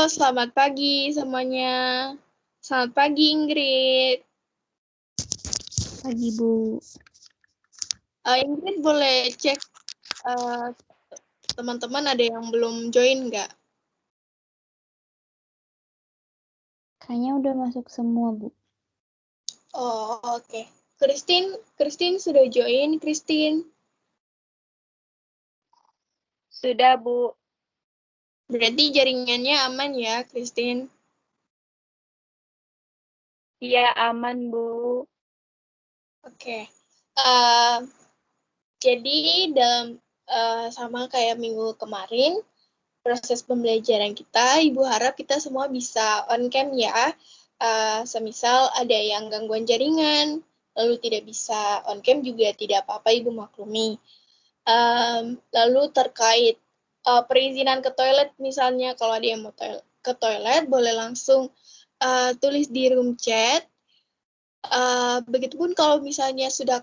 selamat pagi semuanya. Selamat pagi Ingrid. Pagi Bu. Ingrid boleh cek teman-teman ada yang belum join nggak? Kayaknya udah masuk semua Bu. Oh oke. Christine sudah join, Christine? Sudah Bu. Berarti jaringannya aman ya, Christine? Iya aman Bu. Oke. Jadi dalam sama kayak minggu kemarin, proses pembelajaran kita, Ibu harap kita semua bisa on cam ya. Semisal ada yang gangguan jaringan, lalu tidak bisa on cam juga tidak apa-apa, Ibu maklumi. Lalu terkait perizinan ke toilet, misalnya kalau ada yang mau ke toilet, boleh langsung tulis di room chat. Begitupun kalau misalnya sudah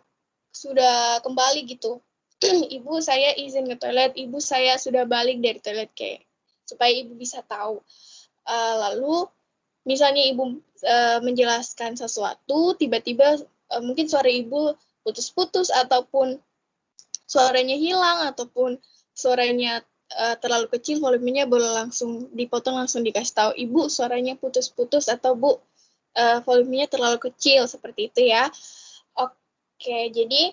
kembali gitu, Ibu saya izin ke toilet, Ibu saya sudah balik dari toilet kayak supaya Ibu bisa tahu. Lalu misalnya Ibu menjelaskan sesuatu, tiba-tiba mungkin suara Ibu putus-putus ataupun suaranya hilang ataupun suaranya terlalu kecil, volumenya boleh langsung dipotong, langsung dikasih tahu Ibu suaranya putus-putus atau Bu volumenya terlalu kecil, seperti itu ya. Oke, jadi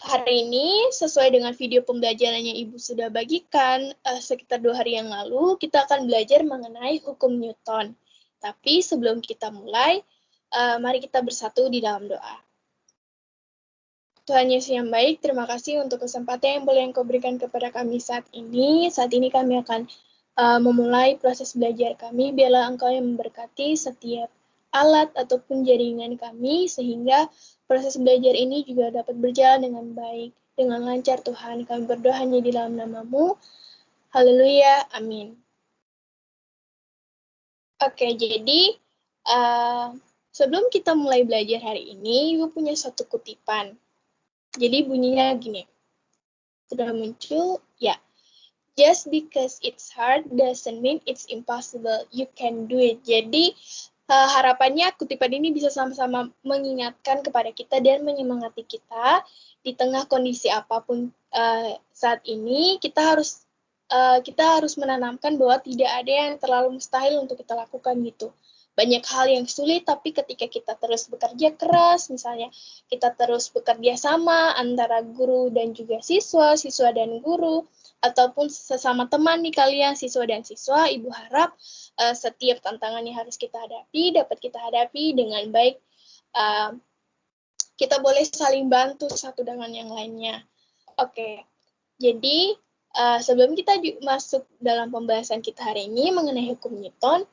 hari ini, sesuai dengan video pembelajaran yang Ibu sudah bagikan sekitar 2 hari yang lalu, kita akan belajar mengenai hukum Newton. Tapi sebelum kita mulai, mari kita bersatu di dalam doa. Tuhan Yesus yang baik, terima kasih untuk kesempatan yang boleh Engkau berikan kepada kami saat ini. Saat ini kami akan memulai proses belajar kami. Biarlah Engkau yang memberkati setiap alat ataupun jaringan kami, sehingga proses belajar ini juga dapat berjalan dengan baik, dengan lancar Tuhan. Kami berdoa hanya di dalam nama-Mu. Haleluya, amin. Oke, jadi sebelum kita mulai belajar hari ini, Ibu punya satu kutipan. Jadi bunyinya gini. Sudah muncul? Ya. Just because it's hard doesn't mean it's impossible. You can do it. Jadi harapannya kutipan ini bisa sama-sama mengingatkan kepada kita dan menyemangati kita di tengah kondisi apapun saat ini. Kita harus menanamkan bahwa tidak ada yang terlalu mustahil untuk kita lakukan gitu. Banyak hal yang sulit, tapi ketika kita terus bekerja keras, misalnya kita terus bekerja sama antara guru dan juga siswa, siswa dan guru, ataupun sesama teman nih kalian, siswa dan siswa, Ibu harap setiap tantangan yang harus kita hadapi, dapat kita hadapi dengan baik. Kita boleh saling bantu satu dengan yang lainnya. Oke, jadi sebelum kita masuk dalam pembahasan kita hari ini mengenai hukum Newton,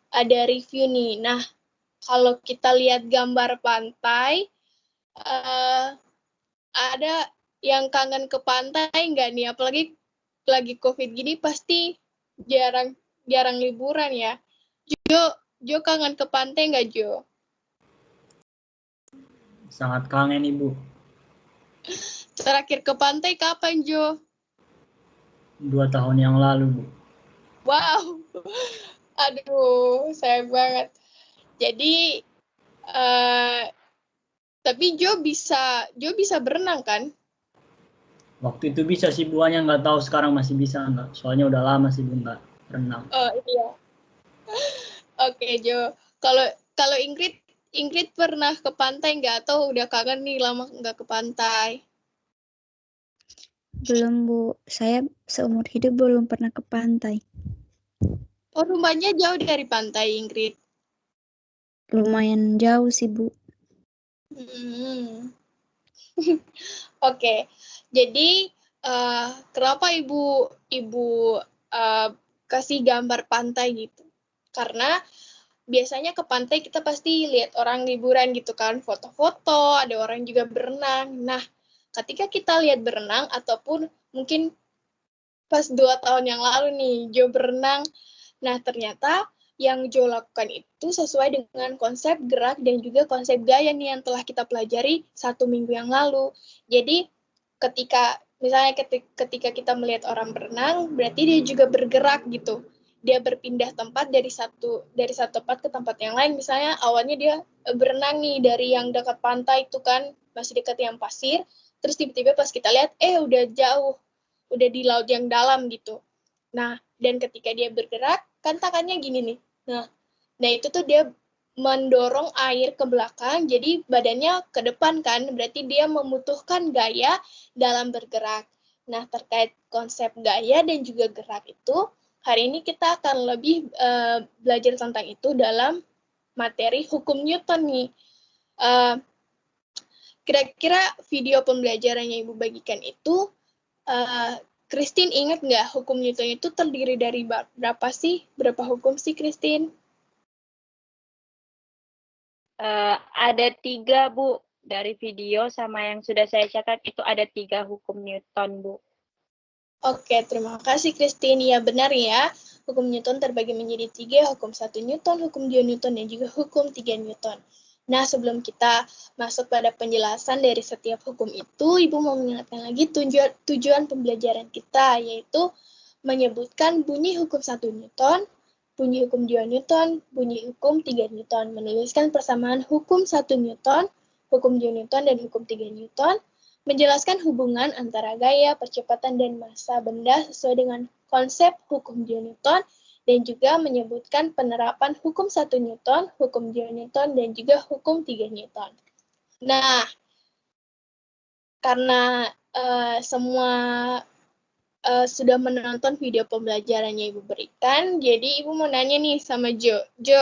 ada review nih. Nah, kalau kita lihat gambar pantai, ada yang kangen ke pantai nggak nih? Apalagi lagi COVID gini pasti jarang liburan ya. Jo kangen ke pantai nggak Jo? Sangat kangen Ibu. Terakhir ke pantai kapan Jo? 2 tahun yang lalu Bu. Wow, aduh sayang banget. Jadi tapi Jo bisa berenang kan? Waktu itu bisa sih Bu, hanya nggak tahu sekarang masih bisa nggak. Soalnya udah lama sih Bu nggak berenang. Oh iya. Oke Jo. Kalau Ingrid pernah ke pantai nggak atau udah kangen nih lama nggak ke pantai? Belum Bu, saya seumur hidup belum pernah ke pantai. Oh rumahnya jauh dari pantai Ingrid? Lumayan jauh sih Bu. Oke, jadi kenapa Ibu kasih gambar pantai gitu? Karena biasanya ke pantai kita pasti lihat orang liburan gitu kan, foto-foto, ada orang juga berenang. Nah, ketika kita lihat berenang ataupun mungkin pas 2 tahun yang lalu nih Jo berenang, nah ternyata yang Jo lakukan itu sesuai dengan konsep gerak dan juga konsep gaya nih yang telah kita pelajari 1 minggu yang lalu. Jadi ketika kita melihat orang berenang, berarti dia juga bergerak gitu. dia berpindah tempat dari satu tempat ke tempat yang lain. Misalnya awalnya dia berenang nih dari yang dekat pantai itu kan, masih dekat yang pasir, terus tiba-tiba pas kita lihat udah jauh, udah di laut yang dalam gitu. Nah, dan ketika dia bergerak kan tangannya gini nih. Nah itu tuh dia mendorong air ke belakang, jadi badannya ke depan kan, berarti dia membutuhkan gaya dalam bergerak. Nah, terkait konsep gaya dan juga gerak itu, hari ini kita akan lebih belajar tentang itu dalam materi hukum Newton nih. Kira-kira video pembelajarannya Ibu bagikan itu, Christine ingat nggak hukum Newton itu terdiri dari berapa sih? Berapa hukum sih, Christine? Ada 3, Bu. Dari video sama yang sudah saya catat itu ada 3 hukum Newton, Bu. Oke, terima kasih Christine. Ya benar ya, hukum Newton terbagi menjadi 3, hukum 1 Newton, hukum 2 Newton, dan juga hukum 3 Newton. Nah, sebelum kita masuk pada penjelasan dari setiap hukum itu, Ibu mau mengingatkan lagi tujuan pembelajaran kita, yaitu menyebutkan bunyi hukum 1 Newton, bunyi hukum 2 Newton, bunyi hukum 3 Newton, menuliskan persamaan hukum 1 Newton, hukum 2 Newton, dan hukum 3 Newton, menjelaskan hubungan antara gaya, percepatan, dan massa benda sesuai dengan konsep hukum 2 Newton, dan juga menyebutkan penerapan hukum 1 Newton, hukum 2 Newton, dan juga hukum 3 Newton. Nah, karena semua sudah menonton video pembelajarannya Ibu berikan, jadi Ibu mau nanya nih sama Jo. Jo,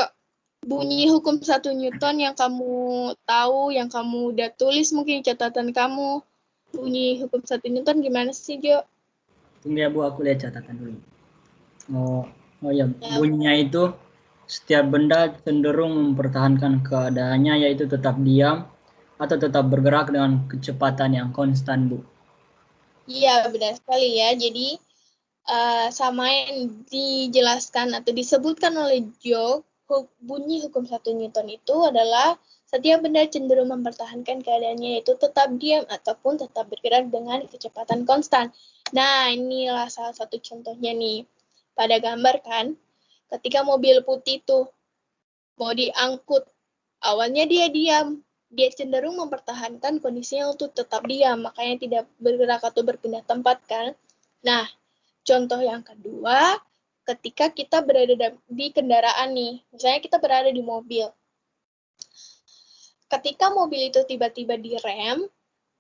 bunyi hukum 1 Newton yang kamu tahu, yang kamu udah tulis mungkin catatan kamu, bunyi hukum 1 Newton gimana sih, Jo? Tunggu ya Bu, aku lihat catatan dulu. Oh ya, bunyinya itu setiap benda cenderung mempertahankan keadaannya, yaitu tetap diam atau tetap bergerak dengan kecepatan yang konstan, Bu. Iya, benar sekali ya. Jadi, sama yang dijelaskan atau disebutkan oleh Jo, bunyi hukum 1 Newton itu adalah setiap benda cenderung mempertahankan keadaannya, yaitu tetap diam ataupun tetap bergerak dengan kecepatan konstan. Nah, inilah salah satu contohnya nih. Pada gambar kan, ketika mobil putih tuh mau diangkut, awalnya dia diam, dia cenderung mempertahankan kondisinya untuk tetap diam, makanya tidak bergerak atau berpindah tempat kan. Nah, contoh yang kedua, ketika kita berada di kendaraan nih, misalnya kita berada di mobil. Ketika mobil itu tiba-tiba direm,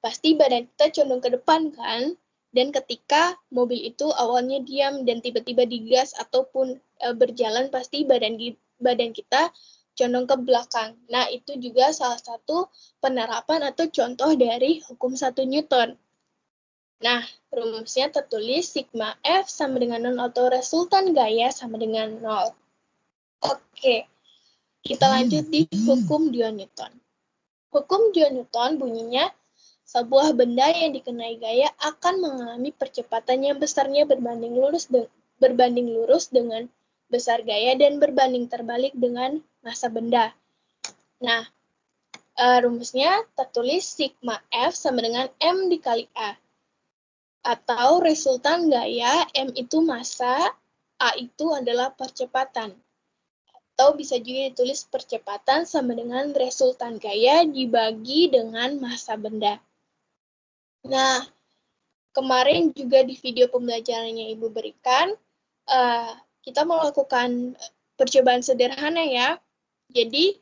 pasti badan kita condong ke depan kan? Dan ketika mobil itu awalnya diam dan tiba-tiba digas ataupun berjalan, pasti badan kita condong ke belakang. Nah, itu juga salah satu penerapan atau contoh dari hukum 1 Newton. Nah, rumusnya tertulis sigma F sama dengan 0 atau resultan gaya sama dengan 0. Oke, kita lanjut di hukum 2 Newton. Hukum 2 Newton bunyinya, sebuah benda yang dikenai gaya akan mengalami percepatan yang besarnya berbanding lurus dengan besar gaya dan berbanding terbalik dengan massa benda. Nah, rumusnya tertulis sigma F sama dengan M dikali A. Atau resultan gaya, M itu massa, A itu adalah percepatan. Atau bisa juga ditulis percepatan sama dengan resultan gaya dibagi dengan massa benda. Nah, kemarin juga di video pembelajarannya Ibu berikan, kita melakukan percobaan sederhana ya. Jadi,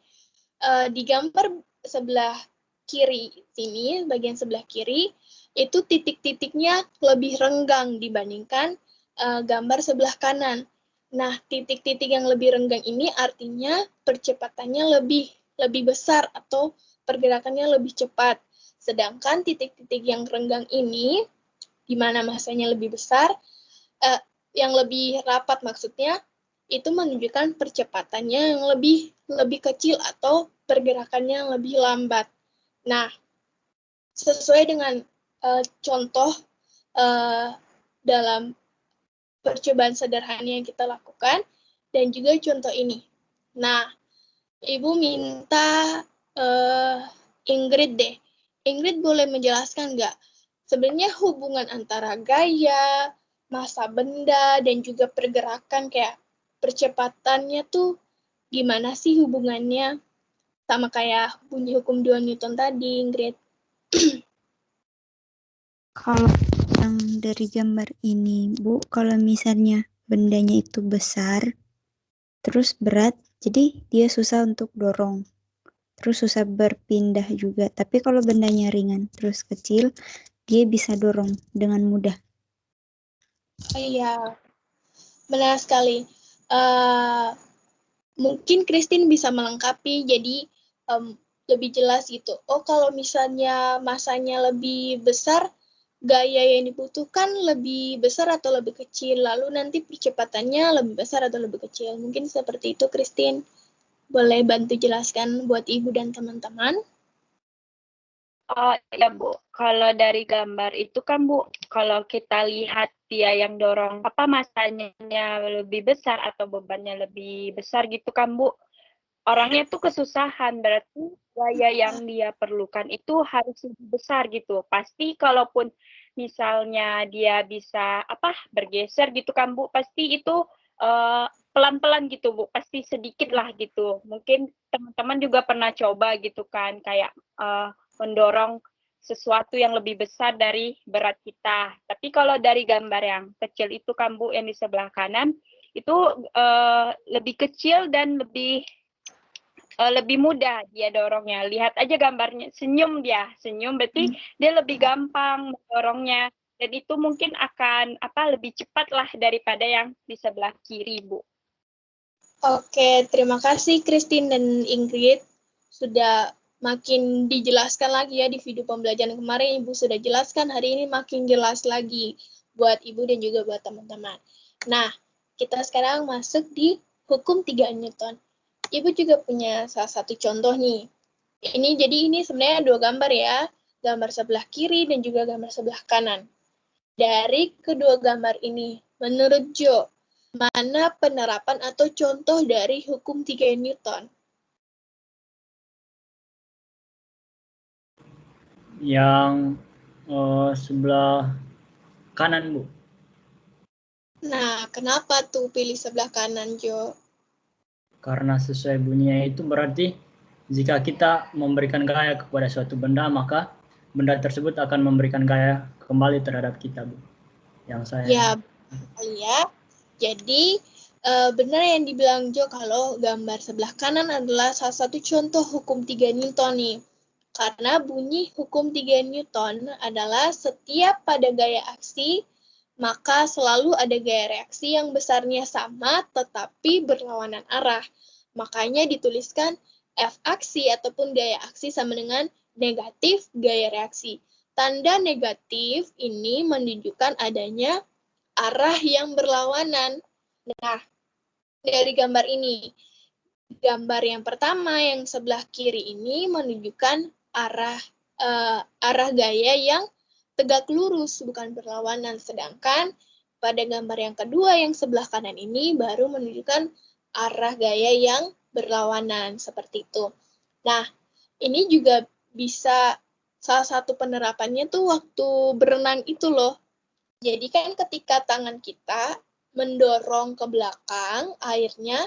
di gambar sebelah kiri sini, bagian sebelah kiri, itu titik-titiknya lebih renggang dibandingkan gambar sebelah kanan. Nah, titik-titik yang lebih renggang ini artinya percepatannya lebih besar atau pergerakannya lebih cepat. Sedangkan titik-titik yang renggang ini, di mana massanya lebih besar, yang lebih rapat maksudnya, itu menunjukkan percepatannya yang lebih kecil atau pergerakannya yang lebih lambat. Nah, sesuai dengan contoh dalam percobaan sederhana yang kita lakukan, dan juga contoh ini. Nah, Ibu minta Ingrid deh. Ingrid boleh menjelaskan nggak? Sebenarnya hubungan antara gaya, massa benda, dan juga pergerakan kayak percepatannya tuh gimana sih hubungannya sama kayak bunyi hukum 2 Newton tadi, Ingrid? Kalau yang dari gambar ini, Bu, kalau misalnya bendanya itu besar, terus berat, jadi dia susah untuk dorong. Terus susah berpindah juga. Tapi kalau bendanya ringan, terus kecil, dia bisa dorong dengan mudah. Iya, benar sekali. Mungkin Christine bisa melengkapi, jadi lebih jelas gitu. Oh, kalau misalnya masanya lebih besar, gaya yang dibutuhkan lebih besar atau lebih kecil, lalu nanti percepatannya lebih besar atau lebih kecil. Mungkin seperti itu, Christine. Boleh bantu jelaskan buat Ibu dan teman-teman? Oh ya Bu, kalau dari gambar itu kan Bu, kalau kita lihat dia yang dorong masanya lebih besar atau bebannya lebih besar gitu kan Bu, orangnya tuh kesusahan, berarti gaya yang dia perlukan itu harus lebih besar gitu. Pasti kalaupun misalnya dia bisa bergeser gitu kan Bu, pasti itu pelan-pelan gitu Bu, pasti sedikit lah gitu. Mungkin teman-teman juga pernah coba gitu kan, kayak mendorong sesuatu yang lebih besar dari berat kita. Tapi kalau dari gambar yang kecil itu kan Bu, yang di sebelah kanan, itu lebih kecil dan lebih mudah dia dorongnya. Lihat aja gambarnya, senyum berarti dia lebih gampang mendorongnya, dan itu mungkin akan lebih cepat lah daripada yang di sebelah kiri Bu. Oke, terima kasih Christine dan Ingrid. Sudah makin dijelaskan lagi ya di video pembelajaran kemarin, Ibu sudah jelaskan, hari ini makin jelas lagi buat Ibu dan juga buat teman-teman. Nah, kita sekarang masuk di hukum 3 Newton. Ibu juga punya salah satu contoh nih. Ini sebenarnya 2 gambar ya, gambar sebelah kiri dan juga gambar sebelah kanan. Dari kedua gambar ini, menurut Jo, mana penerapan atau contoh dari hukum 3 Newton? Yang sebelah kanan, Bu. Nah, kenapa tuh pilih sebelah kanan, Jo? Karena sesuai bunyinya itu berarti jika kita memberikan gaya kepada suatu benda, maka benda tersebut akan memberikan gaya kembali terhadap kita, Bu. Yang saya... Ya. Jadi, benar yang dibilang Jo kalau gambar sebelah kanan adalah salah satu contoh hukum 3 Newton nih. Karena bunyi hukum 3 Newton adalah setiap pada gaya aksi, maka selalu ada gaya reaksi yang besarnya sama tetapi berlawanan arah. Makanya dituliskan F aksi ataupun gaya aksi sama dengan negatif gaya reaksi. Tanda negatif ini menunjukkan adanya arah yang berlawanan. Nah, dari gambar ini, gambar yang pertama yang sebelah kiri ini menunjukkan arah gaya yang tegak lurus, bukan berlawanan. Sedangkan pada gambar yang kedua yang sebelah kanan ini baru menunjukkan arah gaya yang berlawanan, seperti itu. Nah, ini juga bisa salah satu penerapannya tuh waktu berenang itu loh. Jadi kan ketika tangan kita mendorong ke belakang airnya,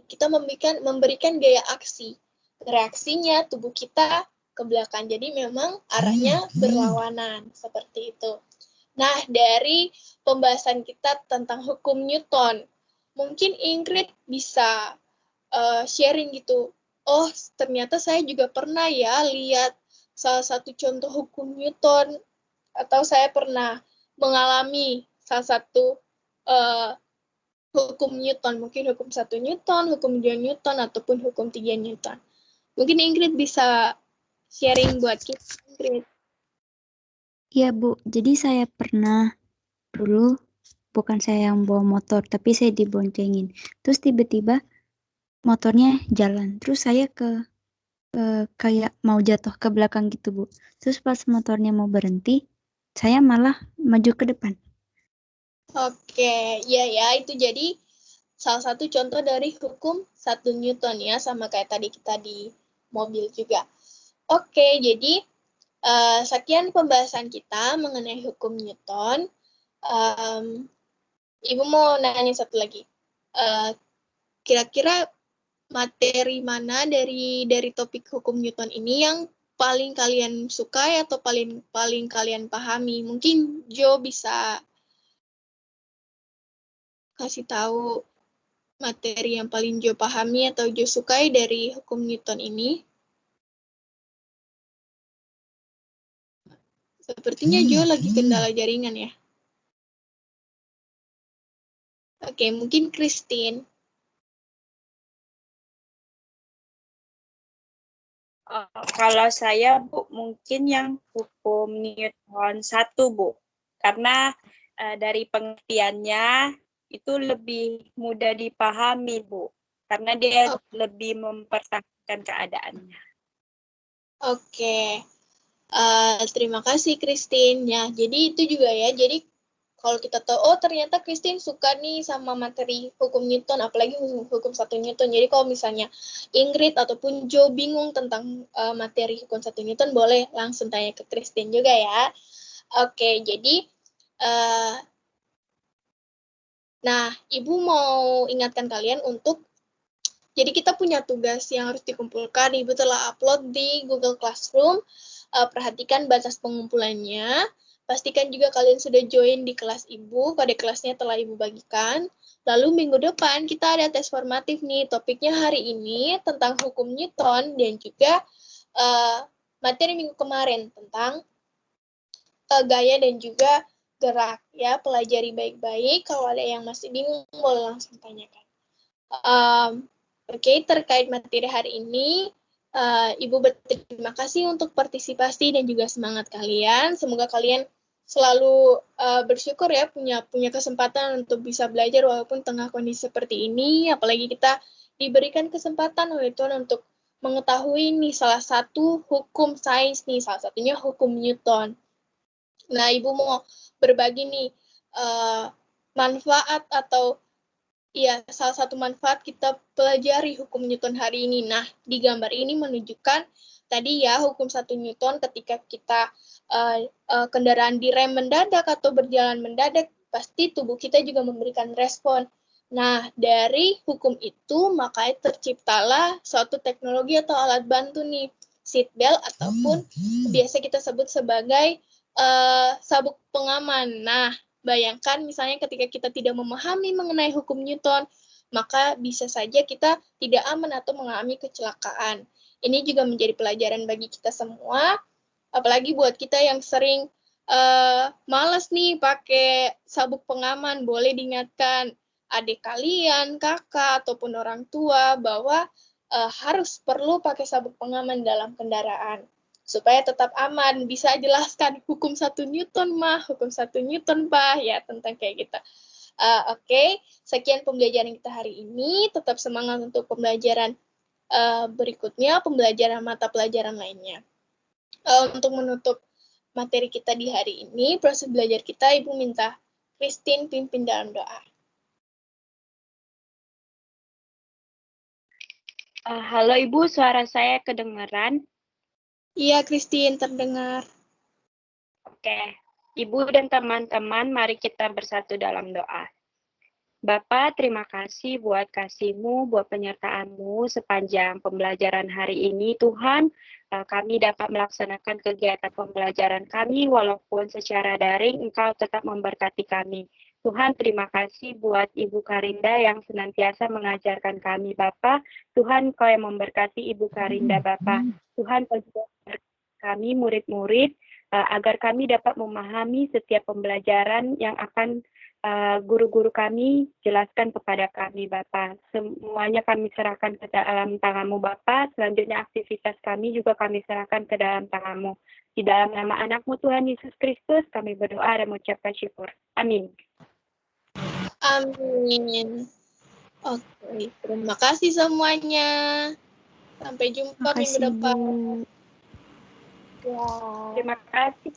kita memberikan gaya aksi. Reaksinya tubuh kita ke belakang. Jadi memang arahnya berlawanan, seperti itu. Nah, dari pembahasan kita tentang hukum Newton, mungkin Ingrid bisa sharing gitu. Oh, ternyata saya juga pernah ya lihat salah satu contoh hukum Newton, atau saya pernah mengalami salah satu hukum Newton, mungkin hukum 1 Newton, hukum 2 Newton, ataupun hukum 3 Newton. Mungkin Ingrid bisa sharing buat kita, Ingrid. Iya, Bu. Jadi saya pernah dulu, bukan saya yang bawa motor, tapi saya diboncengin. Terus tiba-tiba motornya jalan. Terus saya kayak mau jatuh ke belakang gitu, Bu. Terus pas motornya mau berhenti, saya malah maju ke depan. Oke, ya itu jadi salah satu contoh dari hukum 1 Newton ya, sama kayak tadi kita di mobil juga. Oke, jadi sekian pembahasan kita mengenai hukum Newton. Ibu mau nanya satu lagi. kira-kira materi mana dari topik hukum Newton ini yang paling kalian sukai atau paling kalian pahami? Mungkin Jo bisa kasih tahu materi yang paling Jo pahami atau Jo sukai dari hukum Newton ini. Sepertinya Jo lagi kendala jaringan ya. Oke, mungkin Christine. Kalau saya, Bu, mungkin yang hukum Newton 1, Bu. Karena dari pengertiannya itu lebih mudah dipahami, Bu. Karena dia lebih mempertahankan keadaannya. Oke. Terima kasih, Christine. Ya, jadi itu juga ya. Jadi kalau kita tahu, oh ternyata Christine suka nih sama materi hukum Newton, apalagi hukum 1 Newton. Jadi kalau misalnya Ingrid ataupun Jo bingung tentang materi hukum 1 Newton, boleh langsung tanya ke Christine juga ya. Oke, jadi nah, Ibu mau ingatkan kalian untuk, jadi kita punya tugas yang harus dikumpulkan. Ibu telah upload di Google Classroom. Perhatikan batas pengumpulannya. Pastikan juga kalian sudah join di kelas Ibu, pada kelasnya telah Ibu bagikan. Lalu minggu depan kita ada tes formatif nih, topiknya hari ini tentang hukum Newton dan juga materi minggu kemarin tentang gaya dan juga gerak. Ya, pelajari baik-baik, kalau ada yang masih bingung boleh langsung tanyakan. Oke, terkait materi hari ini, Ibu berterima kasih untuk partisipasi dan juga semangat kalian. Semoga kalian selalu bersyukur ya punya kesempatan untuk bisa belajar walaupun tengah kondisi seperti ini. Apalagi kita diberikan kesempatan oleh Tuhan untuk mengetahui nih salah satu hukum sains nih, salah satunya hukum Newton. Nah, Ibu mau berbagi nih manfaat atau ya, salah satu manfaat kita pelajari hukum Newton hari ini. Nah, di gambar ini menunjukkan tadi ya hukum 1 Newton ketika kita kendaraan direm mendadak atau berjalan mendadak, pasti tubuh kita juga memberikan respon. Nah, dari hukum itu makanya terciptalah suatu teknologi atau alat bantu nih, seatbelt ataupun biasa kita sebut sebagai sabuk pengaman. Nah, bayangkan misalnya ketika kita tidak memahami mengenai hukum Newton, maka bisa saja kita tidak aman atau mengalami kecelakaan. Ini juga menjadi pelajaran bagi kita semua, apalagi buat kita yang sering malas nih pakai sabuk pengaman, boleh diingatkan adik kalian, kakak, ataupun orang tua bahwa harus perlu pakai sabuk pengaman dalam kendaraan supaya tetap aman. Bisa jelaskan hukum 1 Newton mah, hukum 1 Newton Pak, ya tentang kayak gitu. Oke, sekian pembelajaran kita hari ini. Tetap semangat untuk pembelajaran berikutnya, pembelajaran mata pelajaran lainnya. Untuk menutup materi kita di hari ini, proses belajar kita, Ibu minta Christine pimpin dalam doa. Halo Ibu, suara saya kedengaran? Iya, Christine, terdengar. Oke, Ibu dan teman-teman, mari kita bersatu dalam doa. Bapa, terima kasih buat kasih-Mu, buat penyertaan-Mu sepanjang pembelajaran hari ini. Tuhan, kami dapat melaksanakan kegiatan pembelajaran kami walaupun secara daring, Engkau tetap memberkati kami. Tuhan, terima kasih buat Ibu Karinda yang senantiasa mengajarkan kami, Bapa. Tuhan, Kau yang memberkati Ibu Karinda, Bapa. Tuhan, kami murid-murid, agar kami dapat memahami setiap pembelajaran yang akan guru-guru kami jelaskan kepada kami, Bapak. Semuanya kami serahkan ke dalam tangan-Mu, Bapak. Selanjutnya aktivitas kami juga kami serahkan ke dalam tangan-Mu. Di dalam nama anak-Mu Tuhan Yesus Kristus, kami berdoa dan mengucapkan syukur. Amin. Amin. Oke, terima kasih semuanya. Sampai jumpa minggu depan. Bu. Ya. Terima kasih.